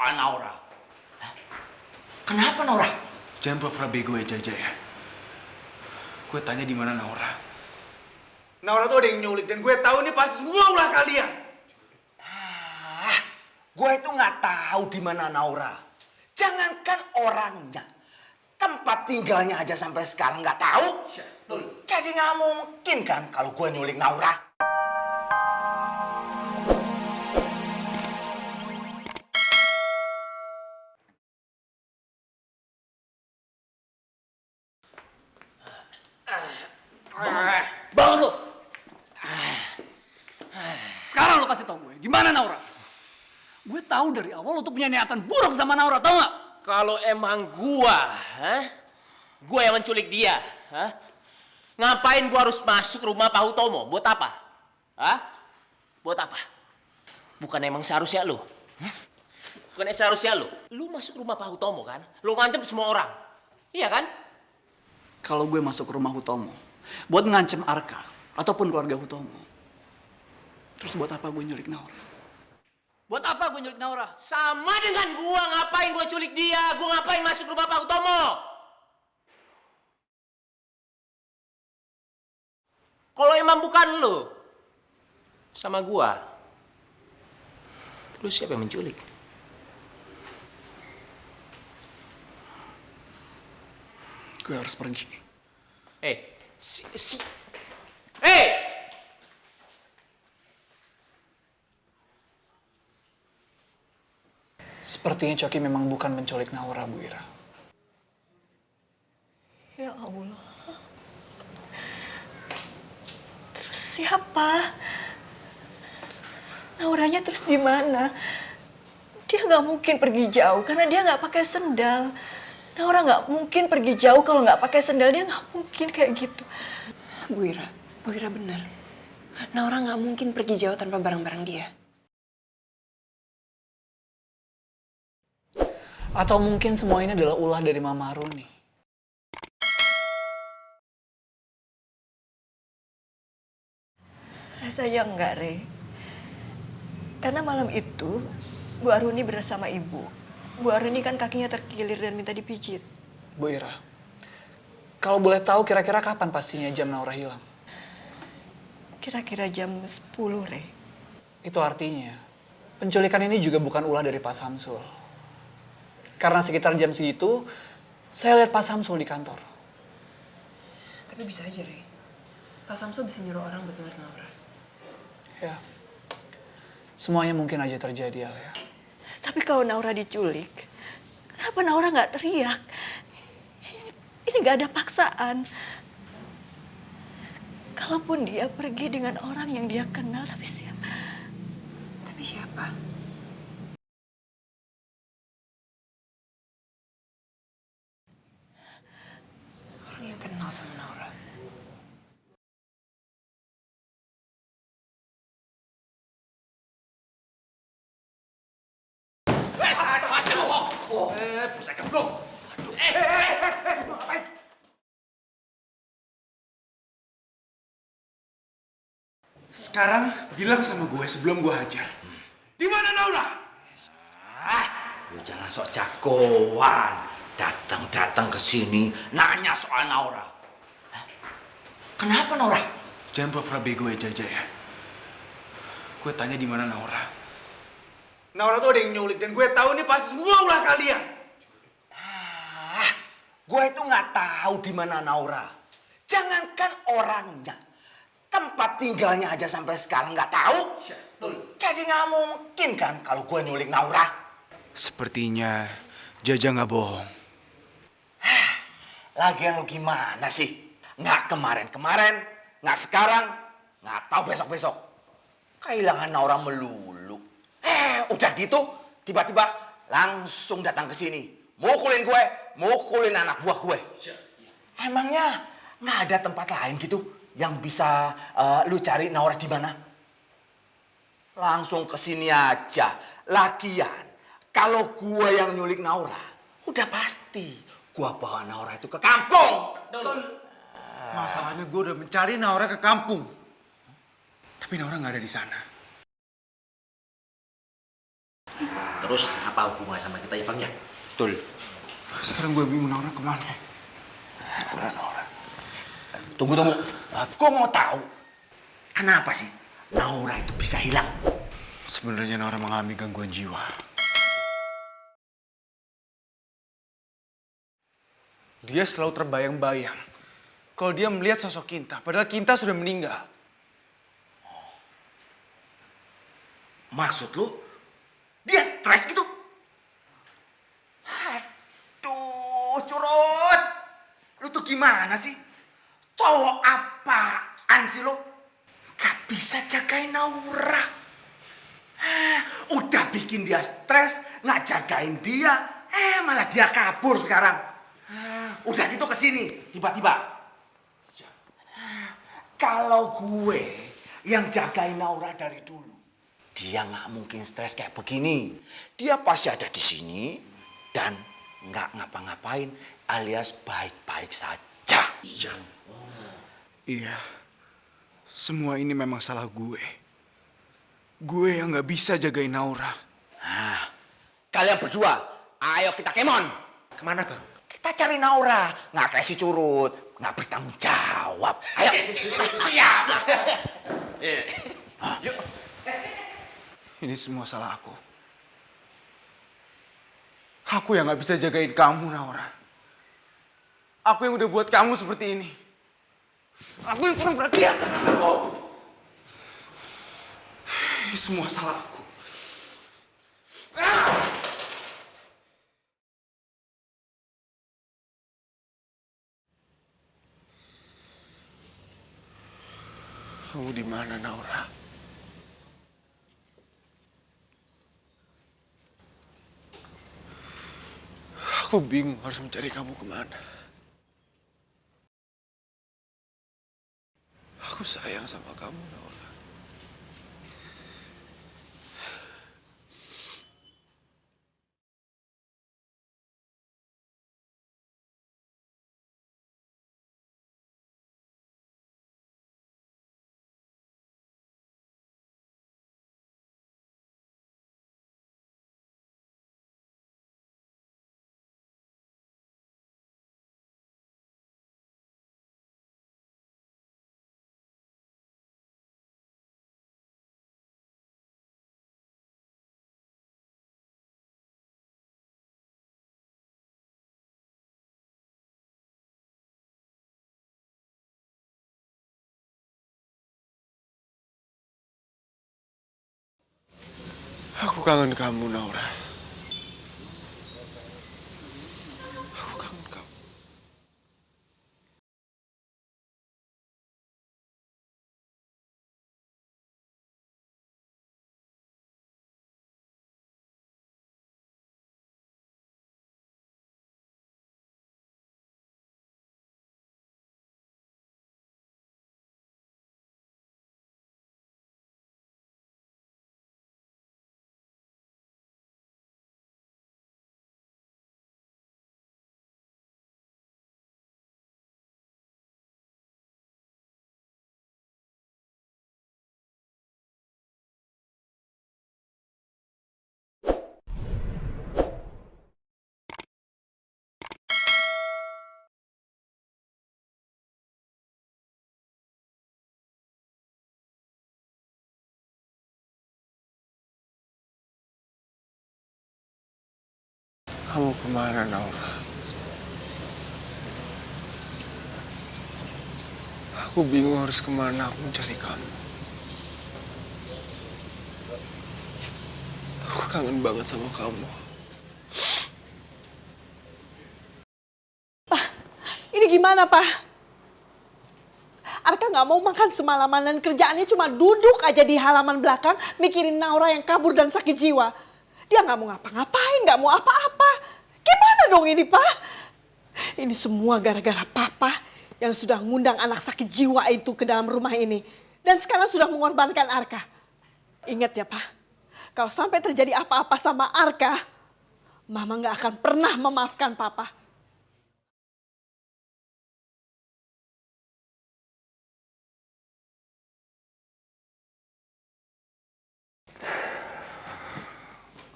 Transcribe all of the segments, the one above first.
soal Naura. Hah? Kenapa Naura? Jangan pura-pura bego ya Jaja ya. Gue tanya di mana Naura. Naura tuh ada yang nyulik dan gue tahu ini pasti semua ulah kalian. Gue itu nggak tahu di mana Naura. Jangankan orangnya, tempat tinggalnya aja sampai sekarang nggak tahu. Jadi nggak mungkin kan kalau gue nyulik Naura. Bangun lu! Sekarang lu kasih tau gue, di mana Naura? Gue tahu dari awal lu tuh punya niatan buruk sama Naura, tau gak? Kalau emang gua yang menculik dia, ngapain gua harus masuk rumah Pak Hutomo? Buat apa? Buat apa? Bukan emang seharusnya lu? Bukan seharusnya lu masuk rumah Pak Hutomo kan? Lu ngancem semua orang, iya kan? Kalau gue masuk ke rumah Hutomo, buat ngancem Arka, ataupun keluarga Hutomo, terus buat apa gue nyulik Naura? Buat apa gue nyulik Naura? Sama dengan gua, ngapain gua culik dia? Gua ngapain masuk rumah Pak Hutomo? Kalau emang bukan lu sama gua, terus siapa yang menculik? Gue harus pergi. Hey! Sepertinya Coki memang bukan menculik Naura, Bu Ira. Ya Allah. Terus siapa? Nauranya terus di mana? Dia nggak mungkin pergi jauh karena dia nggak pakai sendal. Naura nggak mungkin pergi jauh kalau nggak pakai sendal. Dia nggak mungkin kayak gitu. Bu Ira benar. Naura nggak mungkin pergi jauh tanpa barang-barang dia. Atau mungkin semua ini adalah ulah dari Mama Runi. Rasanya enggak, Re. Karena malam itu, Bu Aruni bersama ibu. Bu Aruni kan kakinya terkilir dan minta dipijit. Bu Ira, kalau boleh tahu kira-kira kapan pastinya jam Naura hilang? Kira-kira jam 10, Re. Itu artinya, penculikan ini juga bukan ulah dari Pak Samsul. Karena sekitar jam segitu, saya lihat Pak Samsul di kantor. Tapi bisa aja, Re. Pak Samsul bisa nyuruh orang buat nyulik Naura. Ya, semuanya mungkin aja terjadi, Alia. Tapi kalau Naura diculik, kenapa Naura nggak teriak? Ini nggak ada paksaan. Kalaupun dia pergi dengan orang yang dia kenal, tapi siapa? Tapi siapa? Orang yang kenal sama Naura. Sekarang bilang sama gue sebelum gue hajar. Di mana Naura? Lu jangan sok jagoan. Datang ke sini nanya soal Naura. Hah? Kenapa Naura? Jangan pura-pura bego ya Jaja ya. Gue tanya di mana Naura. Naura tuh ada yang nyulik dan gue tahu ini pasti semua ulah kalian. Gue itu nggak tahu di mana Naura. Jangankan orangnya, tempat tinggalnya aja sampai sekarang nggak tahu. Jadi nggak mungkin kan kalau gue nyulik Naura. Sepertinya Jaja nggak bohong. Lagian lu gimana sih? Nggak kemarin-kemarin, nggak sekarang, nggak tahu besok-besok. Kehilangan Naura melulu. Udah gitu, tiba-tiba langsung datang ke sini. Mukulin gue, mukulin anak buah gue. Emangnya nggak ada tempat lain gitu yang bisa lu cari Naura di mana? Langsung ke sini aja. Lagian, kalau gue yang nyulik Naura, udah pasti gue bawa Naura itu ke kampung. Masalahnya gue udah mencari Naura ke kampung. Tapi Naura nggak ada di sana. Terus apa hubungannya sama kita ya Bang ya? Betul. Sekarang gue bingung Naura kemana. Tunggu. Gue mau tahu, kenapa sih Naura itu bisa hilang? Sebenarnya Naura mengalami gangguan jiwa. Dia selalu terbayang-bayang kalau dia melihat sosok Kinta, padahal Kinta sudah meninggal. Maksud lu, dia stres gitu? Aduh, curut. Lu tuh gimana sih? Cowok apaan sih lu? Gak bisa jagain Naura. Udah bikin dia stres, nggak jagain dia. Malah dia kabur sekarang. Udah gitu kesini, tiba-tiba. Kalau gue yang jagain Naura dari dulu, dia nggak mungkin stres kayak begini. Dia pasti ada di sini dan nggak ngapa-ngapain, alias baik-baik saja. Iya, semua ini memang salah gue. Gue yang nggak bisa jagain Naura. Nah, kalian berdua, ayo kita kemon. Kemana Bang? Kita cari Naura, nggak kayak si curut, nggak bertanggung jawab. Ayo, siap. Ini semua salah aku. Aku yang nggak bisa jagain kamu, Naura. Aku yang udah buat kamu seperti ini. Aku yang kurang perhatian. Ini semua salah aku. Kamu di mana, Naura? Aku bingung harus mencari kamu kemana. Aku sayang sama kamu, Naura. Aku kangen kamu, Naura. Aku kangen kamu. Kamu kemana, Naura? Aku bingung harus kemana aku mencari kamu. Aku kangen banget sama kamu. Ini gimana, Pak? Arka nggak mau makan semalaman dan kerjaannya cuma duduk aja di halaman belakang mikirin Naura yang kabur dan sakit jiwa. Dia nggak mau ngapa-ngapain, nggak mau apa-apa. Gimana dong ini, Pak? Ini semua gara-gara Papa yang sudah ngundang anak sakit jiwa itu ke dalam rumah ini. Dan sekarang sudah mengorbankan Arka. Ingat ya, Pak. Kalau sampai terjadi apa-apa sama Arka, Mama nggak akan pernah memaafkan Papa.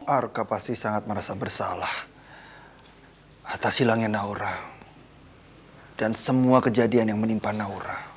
Arka pasti sangat merasa bersalah atas hilangnya Naura dan semua kejadian yang menimpa Naura.